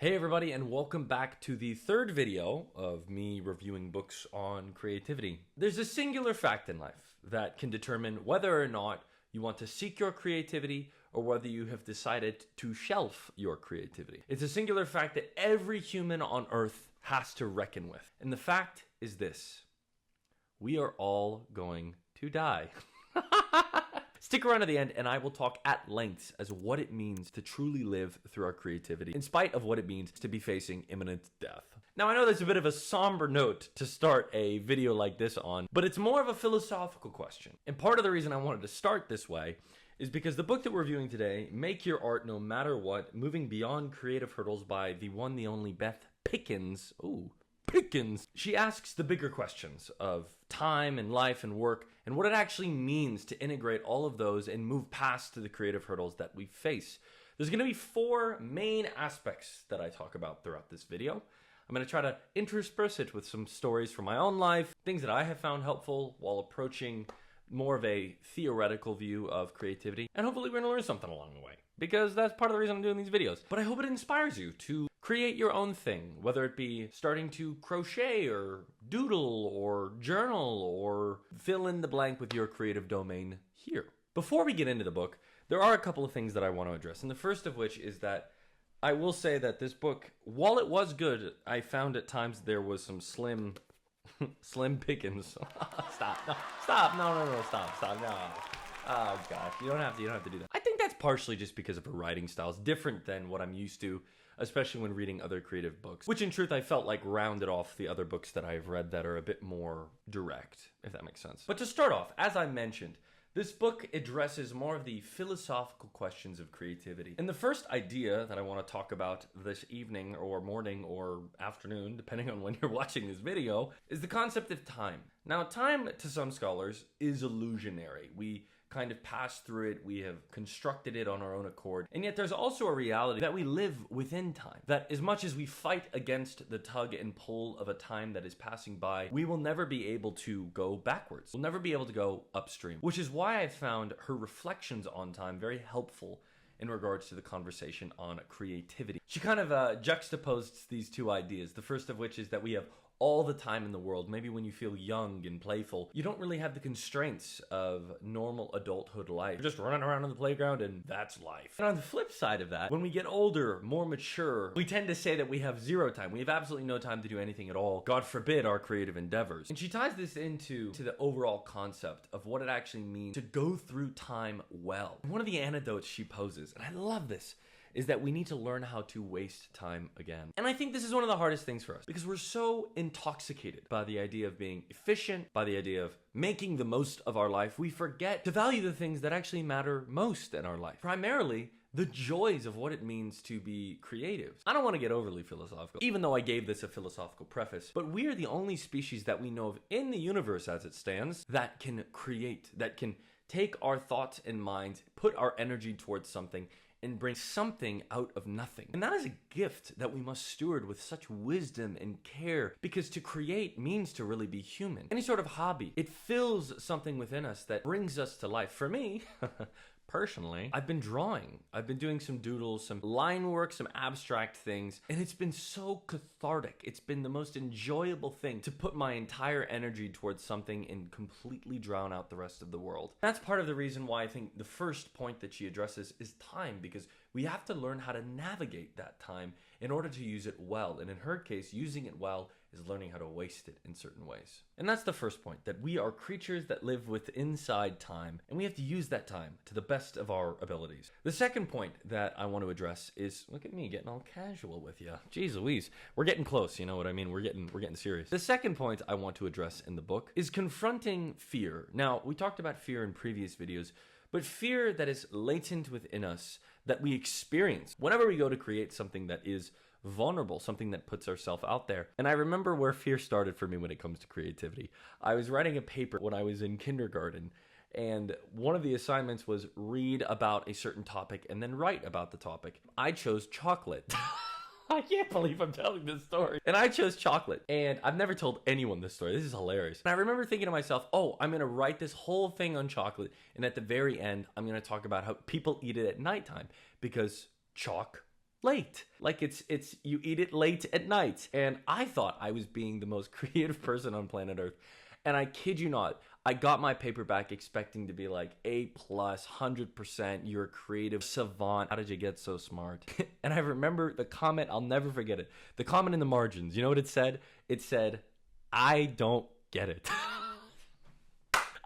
Hey everybody, and welcome back to the third video of me reviewing books on creativity. There's a singular fact in life that can determine whether or not you want to seek your creativity or whether you have decided to shelf your creativity. It's a singular fact that every human on earth has to reckon with. And the fact is this: we are all going to die. Stick around to the end and I will talk at length as what it means to truly live through our creativity, in spite of what it means to be facing imminent death. Now, I know there's a bit of a somber note to start a video like this on, but it's more of a philosophical question. And part of the reason I wanted to start this way is because the book that we're reviewing today, Make Your Art No Matter What, Moving Beyond Creative Hurdles by the one, the only Beth Pickens. She asks the bigger questions of time and life and work and what it actually means to integrate all of those and move past to the creative hurdles that we face. There's going to be four main aspects that I talk about throughout this video. I'm going to try to intersperse it with some stories from my own life, things that I have found helpful while approaching more of a theoretical view of creativity, and hopefully we're going to learn something along the way, because that's part of the reason I'm doing these videos. But I hope it inspires you to create your own thing, whether it be starting to crochet or doodle or journal or fill in the blank with your creative domain here. Before we get into the book, there are a couple of things that I want to address, and the first of which is that I will say that this book, while it was good, I found at times there was some slim pickings. Stop, no. Oh gosh, you don't have to do that. I think that's partially just because of her writing style. It's different than what I'm used to, especially when reading other creative books, which in truth I felt like rounded off the other books that I've read that are a bit more direct, if that makes sense. But to start off, as I mentioned, this book addresses more of the philosophical questions of creativity. And the first idea that I want to talk about this evening or morning or afternoon, depending on when you're watching this video, is the concept of time. Now, time to some scholars is illusionary. We kind of pass through it, we have constructed it on our own accord, and yet there's also a reality that we live within time, that as much as we fight against the tug and pull of a time that is passing by, we will never be able to go backwards. We'll never be able to go upstream, which is why I found her reflections on time very helpful in regards to the conversation on creativity. She kind of juxtaposed these two ideas, the first of which is that we have all the time in the world. Maybe when you feel young and playful, you don't really have the constraints of normal adulthood life. You're just running around on the playground and that's life. And on the flip side of that, when we get older, more mature, we tend to say that we have zero time. We have absolutely no time to do anything at all. God forbid our creative endeavors. And she ties this into the overall concept of what it actually means to go through time well. One of the anecdotes she poses, and I love this, is that we need to learn how to waste time again. And I think this is one of the hardest things for us because we're so intoxicated by the idea of being efficient, by the idea of making the most of our life, we forget to value the things that actually matter most in our life. Primarily, the joys of what it means to be creative. I don't want to get overly philosophical, even though I gave this a philosophical preface, but we are the only species that we know of in the universe as it stands that can create, that can take our thoughts and minds, put our energy towards something, and bring something out of nothing. And that is a gift that we must steward with such wisdom and care, because to create means to really be human. Any sort of hobby, it fills something within us that brings us to life. For me, personally, I've been drawing. I've been doing some doodles, some line work, some abstract things, and it's been so cathartic. It's been the most enjoyable thing to put my entire energy towards something and completely drown out the rest of the world. That's part of the reason why I think the first point that she addresses is time, because we have to learn how to navigate that time in order to use it well. And in her case, using it well is learning how to waste it in certain ways. And that's the first point, that we are creatures that live inside time, and we have to use that time to the best of our abilities. The second point that I want to address is, look at me getting all casual with you. Jeez Louise, we're getting close, you know what I mean? We're getting serious. The second point I want to address in the book is confronting fear. Now, we talked about fear in previous videos, but fear that is latent within us, that we experience whenever we go to create something that is vulnerable, something that puts ourselves out there. And I remember where fear started for me when it comes to creativity. I was writing a paper when I was in kindergarten, and one of the assignments was read about a certain topic and then write about the topic. I chose chocolate. I can't believe I'm telling this story. And I chose chocolate. And I've never told anyone this story. This is hilarious. And I remember thinking to myself, oh, I'm going to write this whole thing on chocolate. And at the very end, I'm going to talk about how people eat it at nighttime because chalk late. Like it's you eat it late at night. And I thought I was being the most creative person on planet Earth. And I kid you not, I got my paperback expecting to be like A+, 100%, you're a creative savant. How did you get so smart? And I remember the comment, I'll never forget it. The comment in the margins, you know what it said? It said, I don't get it.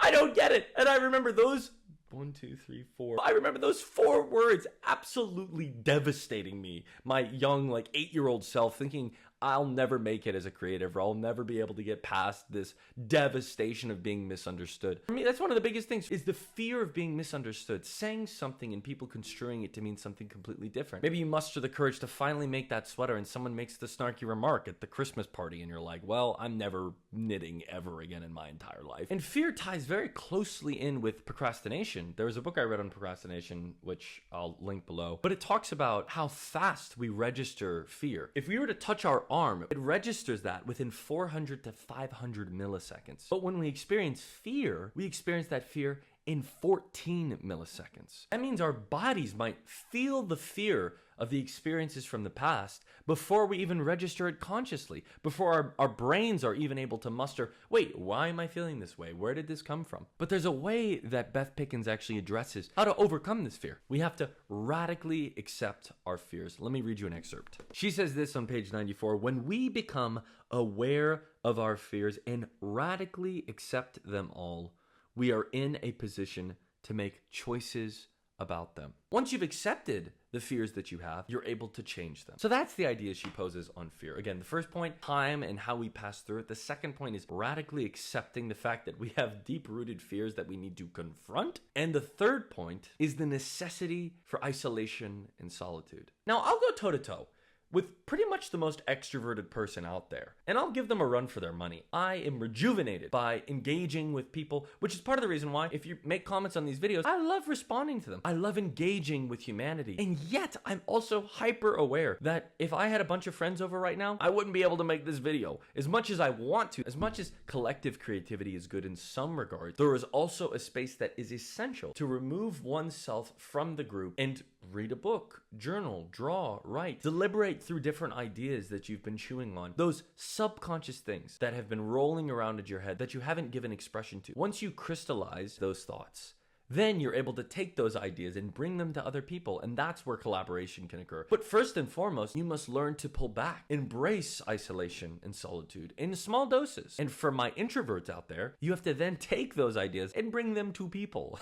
I don't get it. And I remember those 1, 2, 3, 4. I remember those 4 words absolutely devastating me. My young, like 8-year-old self thinking, I'll never make it as a creative, or I'll never be able to get past this devastation of being misunderstood. For me, that's one of the biggest things, is the fear of being misunderstood. Saying something and people construing it to mean something completely different. Maybe you muster the courage to finally make that sweater and someone makes the snarky remark at the Christmas party and you're like, well, I'm never knitting ever again in my entire life. And fear ties very closely in with procrastination. There was a book I read on procrastination, which I'll link below, but it talks about how fast we register fear. If we were to touch our arm, it registers that within 400 to 500 milliseconds. But when we experience fear, we experience that fear in 14 milliseconds. That means our bodies might feel the fear of the experiences from the past before we even register it consciously, before our brains are even able to muster, wait, why am I feeling this way? Where did this come from? But there's a way that Beth Pickens actually addresses how to overcome this fear. We have to radically accept our fears. Let me read you an excerpt. She says this on page 94, when we become aware of our fears and radically accept them all, we are in a position to make choices about them. Once you've accepted the fears that you have, you're able to change them. So that's the idea she poses on fear. Again, the first point, time and how we pass through it. The second point is radically accepting the fact that we have deep-rooted fears that we need to confront. And the third point is the necessity for isolation and solitude. Now, I'll go toe-to-toe with pretty much the most extroverted person out there, and I'll give them a run for their money. I am rejuvenated by engaging with people, which is part of the reason why, if you make comments on these videos, I love responding to them. I love engaging with humanity. And yet, I'm also hyper aware that if I had a bunch of friends over right now, I wouldn't be able to make this video. As much as I want to, as much as collective creativity is good in some regards, there is also a space that is essential to remove oneself from the group and read a book, journal, draw, write, deliberate through different ideas that you've been chewing on. Those subconscious things that have been rolling around in your head that you haven't given expression to. Once you crystallize those thoughts, then you're able to take those ideas and bring them to other people, and that's where collaboration can occur. But first and foremost, you must learn to pull back, embrace isolation and solitude in small doses. And for my introverts out there, you have to then take those ideas and bring them to people.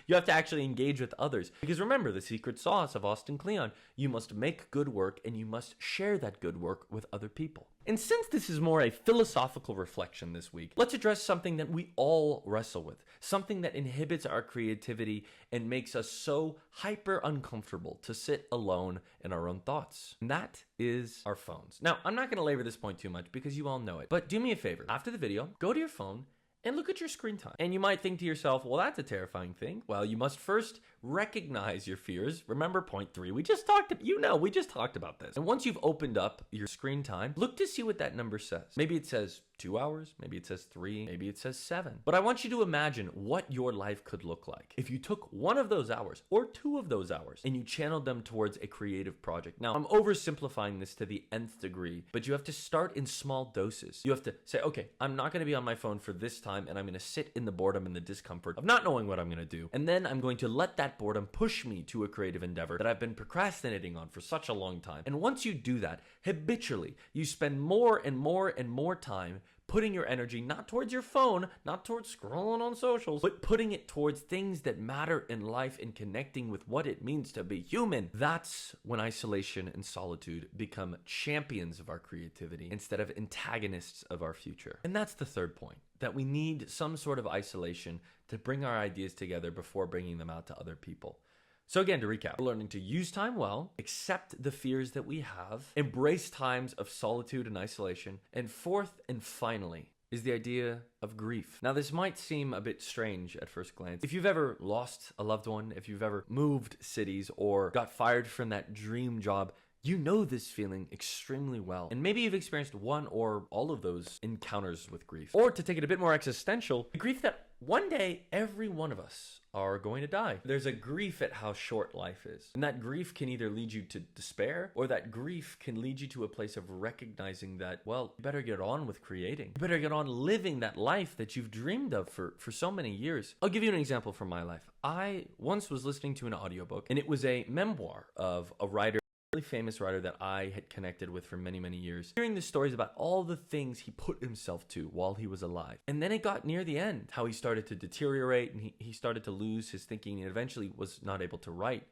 You have to actually engage with others. Because remember, the secret sauce of Austin Kleon, you must make good work and you must share that good work with other people. And since this is more a philosophical reflection this week, let's address something that we all wrestle with, something that inhibits our creativity and makes us so hyper uncomfortable to sit alone in our own thoughts. And that is our phones. Now, I'm not going to labor this point too much because you all know it, but do me a favor. After the video, go to your phone and look at your screen time. And you might think to yourself, well, that's a terrifying thing. Well, you must first recognize your fears. Remember point 3, we just talked about this. And once you've opened up your screen time, look to see what that number says. Maybe it says 2 hours, maybe it says 3, maybe it says 7. But I want you to imagine what your life could look like if you took one of those hours or 2 of those hours and you channeled them towards a creative project. Now, I'm oversimplifying this to the nth degree, but you have to start in small doses. You have to say, okay, I'm not going to be on my phone for this time, and I'm going to sit in the boredom and the discomfort of not knowing what I'm going to do. And then I'm going to let that boredom push me to a creative endeavor that I've been procrastinating on for such a long time. And once you do that, habitually, you spend more and more and more time putting your energy not towards your phone, not towards scrolling on socials, but putting it towards things that matter in life and connecting with what it means to be human. That's when isolation and solitude become champions of our creativity instead of antagonists of our future. And that's the third point, that we need some sort of isolation to bring our ideas together before bringing them out to other people. So again, to recap, we're learning to use time well, accept the fears that we have, embrace times of solitude and isolation, and fourth and finally is the idea of grief. Now, this might seem a bit strange at first glance. If you've ever lost a loved one, if you've ever moved cities or got fired from that dream job, you know this feeling extremely well. And maybe you've experienced one or all of those encounters with grief. Or to take it a bit more existential, the grief that One day, every one of us are going to die. There's a grief at how short life is. And that grief can either lead you to despair, or that grief can lead you to a place of recognizing that, well, you better get on with creating. You better get on living that life that you've dreamed of for so many years. I'll give you an example from my life. I once was listening to an audiobook, and it was a memoir of a writer, really famous writer that I had connected with for many, many years, hearing the stories about all the things he put himself to while he was alive. And then it got near the end, how he started to deteriorate and he started to lose his thinking and eventually was not able to write.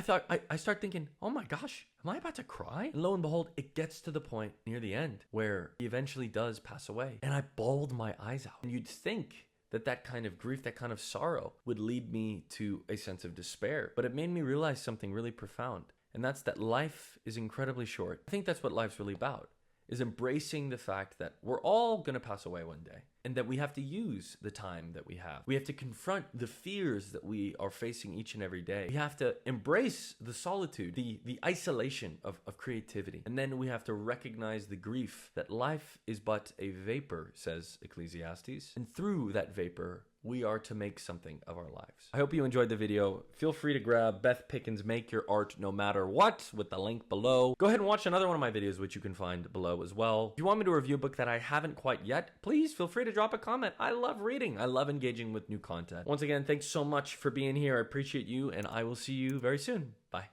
I started thinking, oh my gosh, am I about to cry? And lo and behold, it gets to the point near the end where he eventually does pass away. And I bawled my eyes out. And you'd think that kind of grief, that kind of sorrow would lead me to a sense of despair. But it made me realize something really profound. And that's that life is incredibly short. I think that's what life's really about, is embracing the fact that we're all going to pass away one day and that we have to use the time that we have. We have to confront the fears that we are facing each and every day. We have to embrace the solitude, the isolation of creativity. And then we have to recognize the grief that life is but a vapor, says Ecclesiastes. And through that vapor, we are to make something of our lives. I hope you enjoyed the video. Feel free to grab Beth Pickens' Make Your Art No Matter What with the link below. Go ahead and watch another one of my videos, which you can find below as well. If you want me to review a book that I haven't quite yet, please feel free to drop a comment. I love reading. I love engaging with new content. Once again, thanks so much for being here. I appreciate you, and I will see you very soon. Bye.